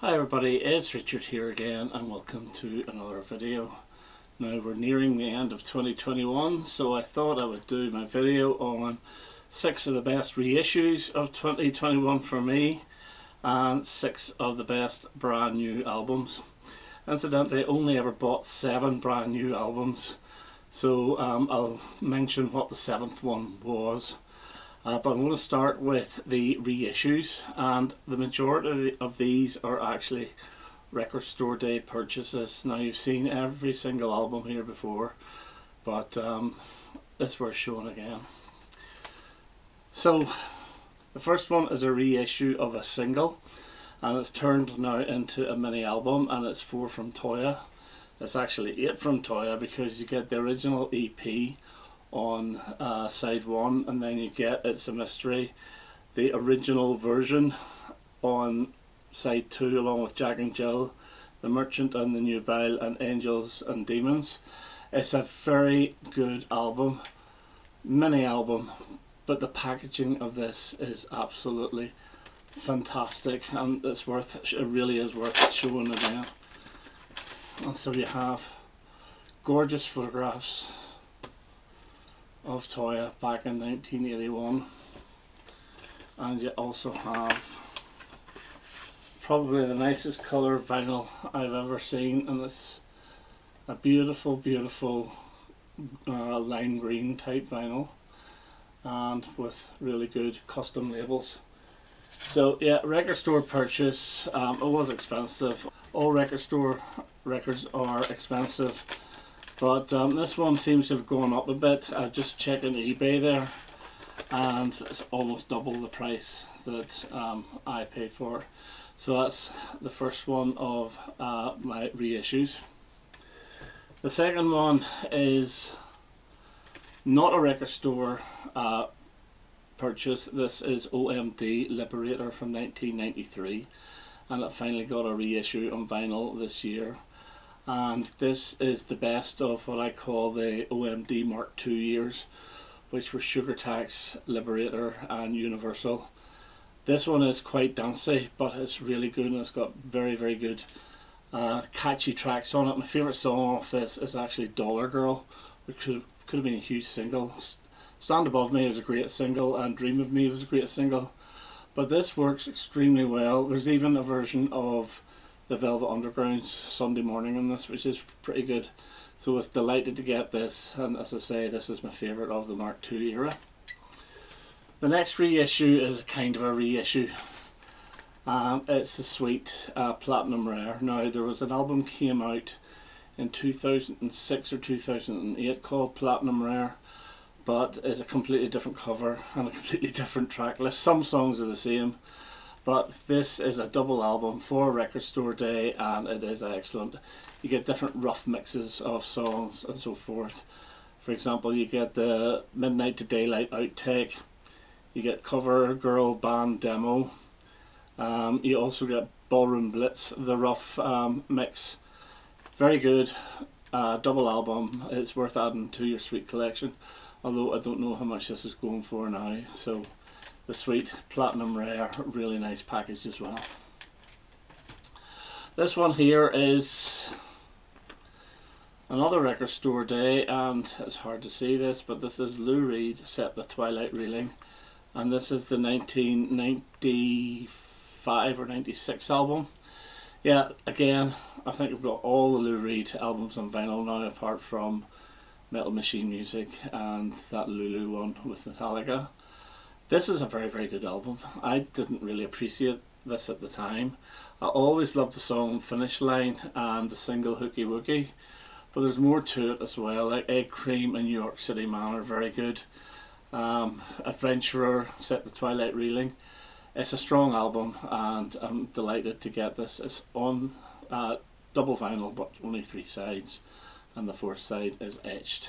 Hi everybody, it's Richard here again and welcome to another video. Now we're nearing the end of 2021, so I thought I would do my video on 6 of the best reissues of 2021 for me and 6 of the best brand new albums. Incidentally, I only ever bought 7 brand new albums, so I'll mention what the 7th one was. But I'm going to start with the reissues, and the majority of these are actually record store day purchases. Now you've seen every single album here before, but it's worth showing again. So the first one is a reissue of a single, and it's turned now into a mini album, and it's 4 from Toyah. It's actually 8 from Toyah because you get the original EP on side 1, and then you get It's a Mystery, the original version, on side 2, along with Jack and Jill, The Merchant and the Nubile, and Angels and Demons. It's a very good album, mini album, but the packaging of this is absolutely fantastic, and it really is worth showing again. And so you have gorgeous photographs of Toyah back in 1981, and you also have probably the nicest colour vinyl I've ever seen, and it's a beautiful lime green type vinyl, and with really good custom labels. So yeah, record store purchase. It was expensive. All record store records are expensive, but this one seems to have gone up a bit. I just checked on eBay there, and it's almost double the price that I paid for it. So that's the first one of my reissues. The second one is not a record store purchase. This is OMD Liberator from 1993, and it finally got a reissue on vinyl this year. And this is the best of what I call the OMD Mark II years, which were Sugar Tax, Liberator and Universal. This one is quite dancey, but it's really good, and it's got very good catchy tracks on it. My favourite song off this is actually Dollar Girl, which could have been a huge single. Stand Above Me was a great single, and Dream of Me was a great single, but this works extremely well. There's even a version of the Velvet Underground's Sunday Morning in this, which is pretty good. So I was delighted to get this, and as I say, this is my favourite of the Mark II era. The next reissue is kind of a reissue. It's the Sweet Platinum Rare. Now there was an album came out in 2006 or 2008 called Platinum Rare, but it's a completely different cover and a completely different track list. Some songs are the same, but this is a double album for record store day, and it is excellent. You get different rough mixes of songs and so forth. For example, you get the Midnight to Daylight outtake, you get Cover Girl Band demo, you also get Ballroom Blitz, the rough mix. Very good double album. It's worth adding to your Sweet collection, although I don't know how much this is going for now. So the Sweet Platinum Rare, really nice package as well. This one here is another record store day, and it's hard to see this, but this is Lou Reed, Set the Twilight Reeling, and this is the 1995 or 96 album. Yeah, again, I think I've got all the Lou Reed albums on vinyl now, apart from Metal Machine Music and that Lulu one with Metallica. This is a very good album. I didn't really appreciate this at the time. I always loved the song Finish Line and the single Hooky Wookie, but there's more to it as well. Like Egg Cream and New York City Man are very good. Adventurer, Set the Twilight Reeling. It's a strong album, and I'm delighted to get this. It's on double vinyl, but only 3 sides, and the 4th side is etched.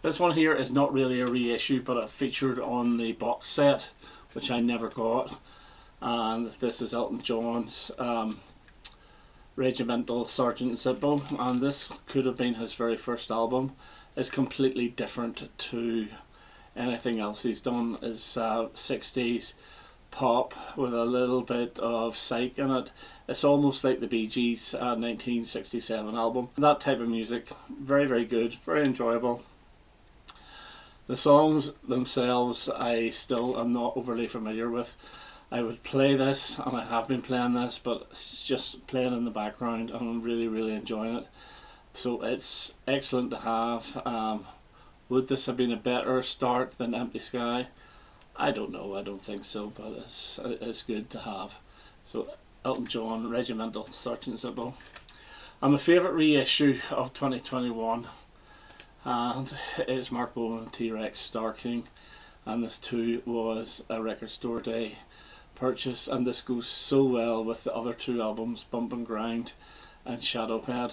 This one here is not really a reissue, but it featured on the box set, which I never got. And this is Elton John's Regimental Sergeant Zippel, and this could have been his very first album. It's completely different to anything else he's done. His 60s pop with a little bit of psych in it. It's almost like the Bee Gees' 1967 album. That type of music, very, very good, very enjoyable. The songs themselves I still am not overly familiar with. I would play this, and I have been playing this, but it's just playing in the background and I'm really, really enjoying it. So it's excellent to have. Would this have been a better start than Empty Sky? I don't know, I don't think so, but it's good to have. So Elton John, Regimental, Sergeant Simple. And my favourite reissue of 2021, and it's Mark Bowen and T-Rex Star King, and this too was a Record Store Day purchase, and this goes so well with the other two albums, Bump and Grind and Shadowhead.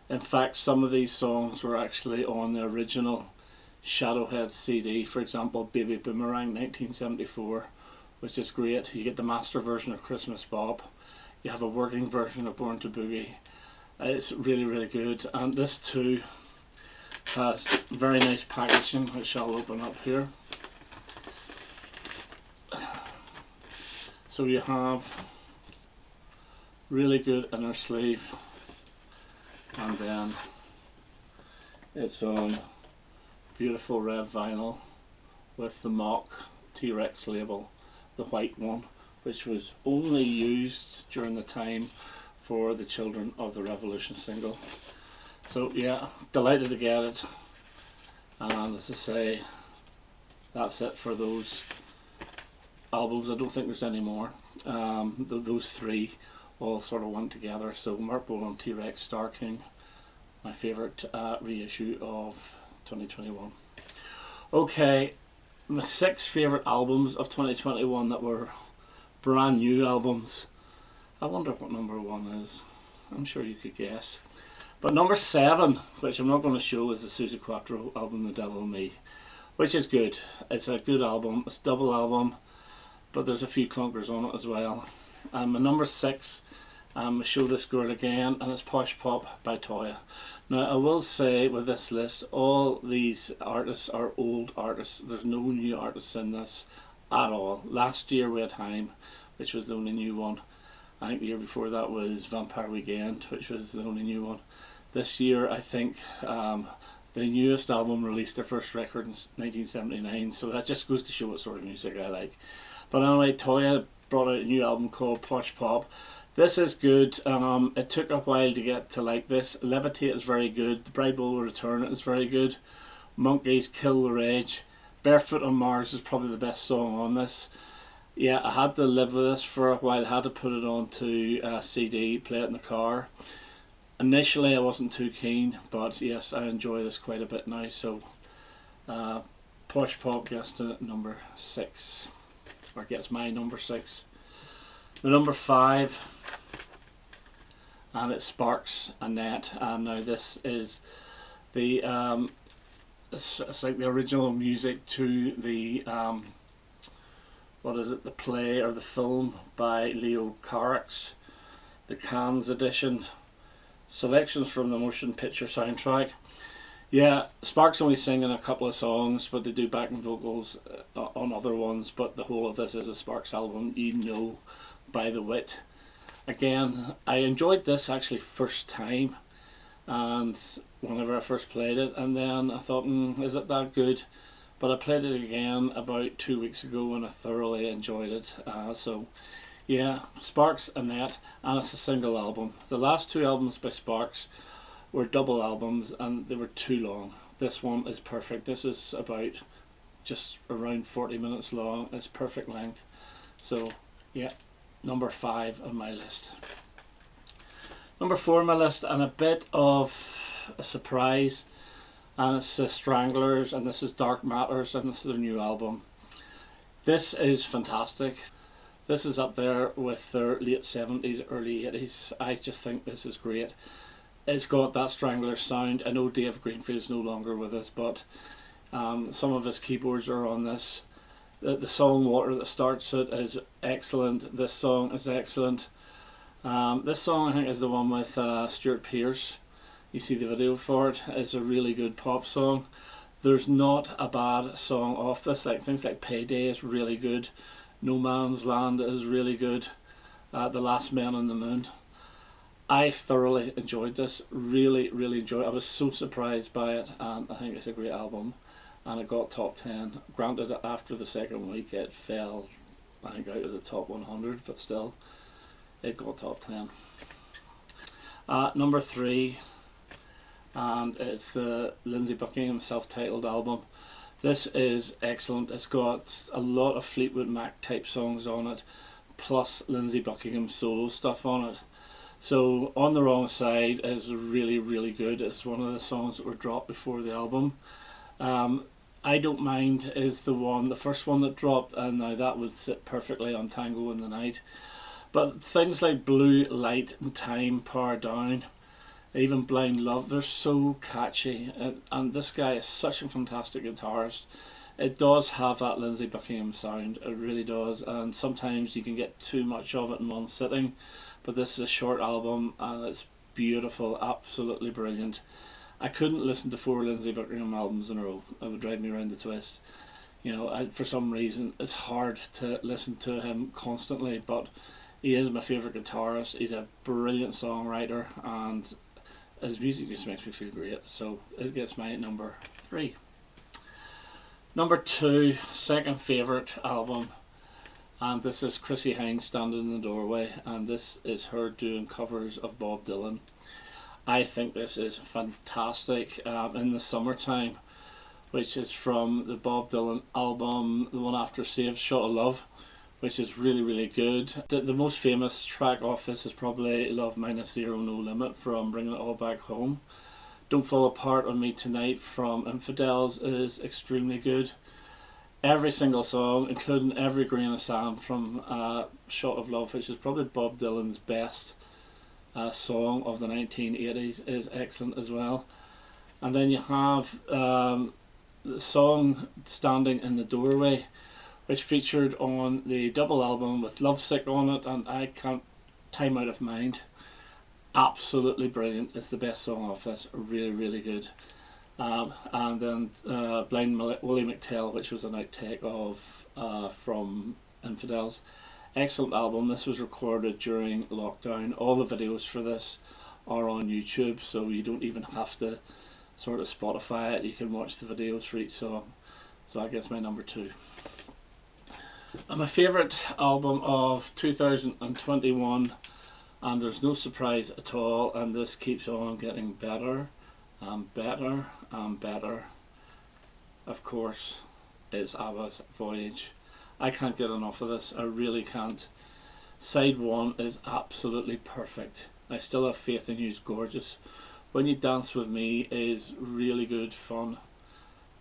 In fact, some of these songs were actually on the original Shadowhead CD. For example, Baby Boomerang 1974, which is great. You get the master version of Christmas Bob, you have a working version of Born to Boogie. It's really, really good, and this too has very nice packaging, which I'll open up here. So you have really good inner sleeve, and then it's on beautiful red vinyl with the mock T-Rex label, the white one, which was only used during the time for the Children of the Revolution single. So yeah, delighted to get it, and as I say, that's it for those albums. I don't think there's any more. Those three all sort of went together. So Mark Bowen, T-Rex, Star King, my favourite reissue of 2021. Okay, my 6 favourite albums of 2021 that were brand new albums. I wonder what number 1 is. I'm sure you could guess. But number 7, which I'm not going to show, is the Suzi Quatro album, The Devil and Me, which is good. It's a good album. It's a double album, but there's a few clunkers on it as well. And my number 6, Show This Girl Again, and it's Posh Pop by Toyah. Now I will say with this list, all these artists are old artists. There's no new artists in this at all. Last year we had Haim, which was the only new one. I think the year before that was Vampire Weekend, which was the only new one. This year I think the newest album released their first record in 1979, so that just goes to show what sort of music I like. But anyway, Toyah brought out a new album called Posh Pop. This is good. It took a while to get to like this. Levitate is very good. The Bride Will Return is very good. Monkeys, Kill the Rage. Barefoot on Mars is probably the best song on this. Yeah, I had to live with this for a while. I had to put it onto a CD, play it in the car. Initially I wasn't too keen, but yes, I enjoy this quite a bit now. So Posh Pop gets to number 6, or gets my number 6. The number 5, and it's Sparks Annette, and now this is the it's like the original music to the what is it, the play or the film by Leo Carax, the Cannes edition, selections from the motion picture soundtrack. Yeah, Sparks only singing a couple of songs, but they do backing vocals on other ones, but the whole of this is a Sparks album, you know by the wit. Again, I enjoyed this actually first time, and whenever I first played it, and then I thought, is it that good? But I played it again about 2 weeks ago and I thoroughly enjoyed it. So yeah, Sparks Annette, and it's a single album. The last 2 albums by Sparks were double albums and they were too long. This one is perfect. This is about just around 40 minutes long. It's perfect length. So yeah, number 5 on my list. Number 4 on my list, and a bit of a surprise, and it's the Stranglers, and this is Dark Matters, and this is their new album. This is fantastic. This is up there with their late 70s, early 80s. I just think this is great. It's got that Stranglers sound. I know Dave Greenfield's no longer with us, but some of his keyboards are on this. The song Water that starts it is excellent. This song is excellent. This song I think is the one with Stuart Pearce. You see the video for it. It's a really good pop song. There's not a bad song off this. Like things like Payday is really good. No Man's Land is really good. The Last Man on the Moon. I thoroughly enjoyed this, really enjoyed it. I was so surprised by it, and I think it's a great album, and it got top 10. Granted, after the second week it fell, I think, out of the top 100, but still, it got top 10. Number 3, and it's the Lindsey Buckingham self-titled album. This is excellent. It's got a lot of Fleetwood Mac type songs on it, plus Lindsey Buckingham solo stuff on it. So On the Wrong Side is really good. It's one of the songs that were dropped before the album. I Don't Mind is the first one that dropped, and now that would sit perfectly on Tango in the Night. But things like Blue Light and Time, Power Down, even Blind Love, they're so catchy, and this guy is such a fantastic guitarist. It does have that Lindsey Buckingham sound, it really does, and sometimes you can get too much of it in one sitting, but this is a short album and it's beautiful, absolutely brilliant. I couldn't listen to 4 Lindsey Buckingham albums in a row, it would drive me around the twist. You know, for some reason it's hard to listen to him constantly, but he is my favourite guitarist. He's a brilliant songwriter, and his music just makes me feel great, so it gets my number 3. Number 2, second favourite album, and this is Chrissy Haines, Standing in the Doorway, and this is her doing covers of Bob Dylan. I think this is fantastic. In the Summertime, which is from the Bob Dylan album, the one after Saved Shot of Love, which is really good. The most famous track off this is probably Love Minus Zero No Limit from Bringing It All Back Home. Don't Fall Apart on Me Tonight from Infidels is extremely good. Every single song, including Every Grain of Sand from Shot of Love, which is probably Bob Dylan's best song of the 1980s, is excellent as well. And then you have the song Standing in the Doorway, which featured on the double album with Lovesick on it, and I Can't Time Out of Mind. Absolutely brilliant. It's the best song off this, really good. And then Blind Willie McTell, which was an outtake of from Infidels. Excellent album. This was recorded during lockdown. All the videos for this are on YouTube, so you don't even have to sort of Spotify it. You can watch the videos for each song. So that gets my number 2. And my favourite album of 2021, and there's no surprise at all, and this keeps on getting better and better and better, of course, is ABBA's Voyage. I can't get enough of this, I really can't. Side 1 is absolutely perfect. I Still Have Faith in You is gorgeous. When You Dance With Me is really good fun.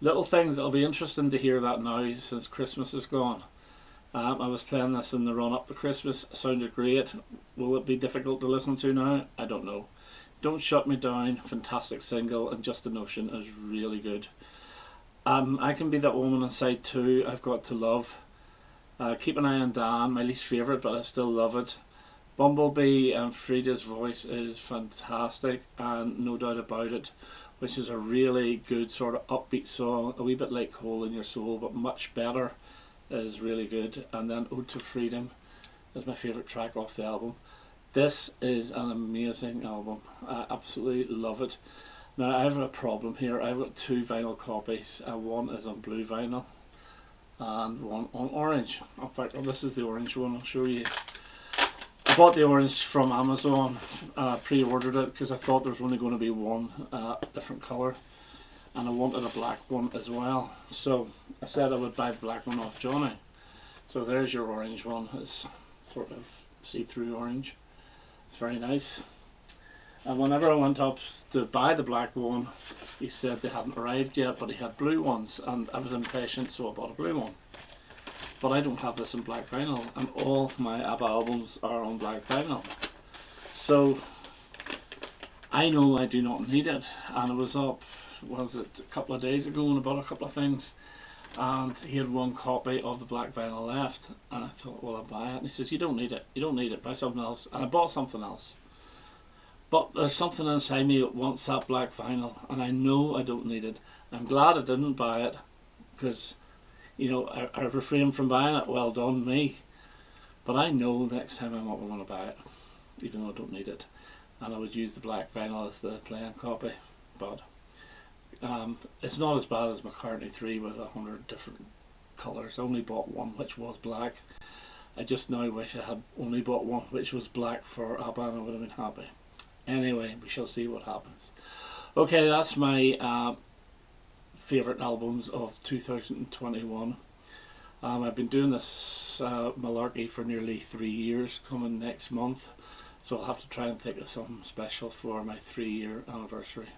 Little Things, it'll be interesting to hear that now since Christmas is gone. I was playing this in the run up to Christmas, it sounded great. Will it be difficult to listen to now? I don't know. Don't Shut Me Down, fantastic single, and Just a Notion is really good. I Can Be That Woman on side 2, I've got to love. Keep an Eye on Dan, my least favourite, but I still love it. Bumblebee and Frida's voice is fantastic, and No Doubt About It, which is a really good sort of upbeat song, a wee bit like Hole in Your Soul, but much better, is really good. And then Ode to Freedom is my favourite track off the album. This is an amazing album. I absolutely love it. Now I have a problem here. I've got 2 vinyl copies. One is on blue vinyl and one on orange. In fact, this is the orange one, I'll show you. I bought the orange from Amazon, pre-ordered it because I thought there was only going to be one different colour, and I wanted a black one as well, so I said I would buy the black one off Johnny. So there's your orange one. It's sort of see-through orange. It's very nice. And whenever I went up to buy the black one, he said they hadn't arrived yet, but he had blue ones, and I was impatient, so I bought a blue one. But I don't have this in black vinyl, and all my ABBA albums are on black vinyl. So I know I do not need it, and I was up, was it a couple of days ago, and I bought a couple of things, and he had one copy of the black vinyl left, and I thought, well, I'll buy it. And he says, you don't need it, buy something else. And I bought something else. But there's something inside me that wants that black vinyl, and I know I don't need it. I'm glad I didn't buy it, because you know, I refrained from buying it. Well done me. But I know next time I'm not going to buy it, even though I don't need it. And I would use the black vinyl as the playing copy. But it's not as bad as McCartney 3 with 100 different colours. I only bought one which was black. I just now wish I had only bought one which was black for ABBA, and I would have been happy. Anyway, we shall see what happens. Okay, that's my favourite albums of 2021. I've been doing this malarkey for nearly 3 years, coming next month, so I'll have to try and think of something special for my 3-year anniversary.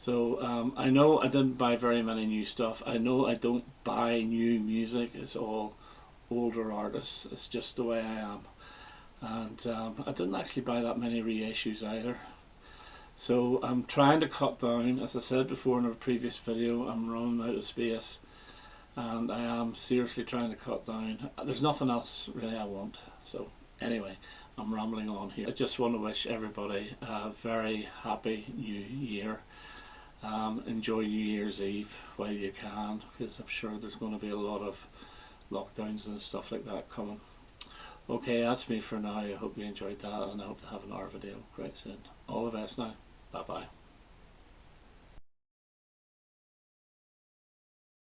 So I know I didn't buy very many new stuff. I know I don't buy new music. It's all older artists. It's just the way I am. And I didn't actually buy that many reissues either. So I'm trying to cut down. As I said before in a previous video, I'm running out of space, and I am seriously trying to cut down. There's nothing else really I want. So anyway, I'm rambling on here. I just want to wish everybody a very happy new year. Enjoy New Year's Eve while you can, because I'm sure there's going to be a lot of lockdowns and stuff like that coming. Okay, that's me for now. I hope you enjoyed that, and I hope to have another video quite soon. All the best now. Bye bye.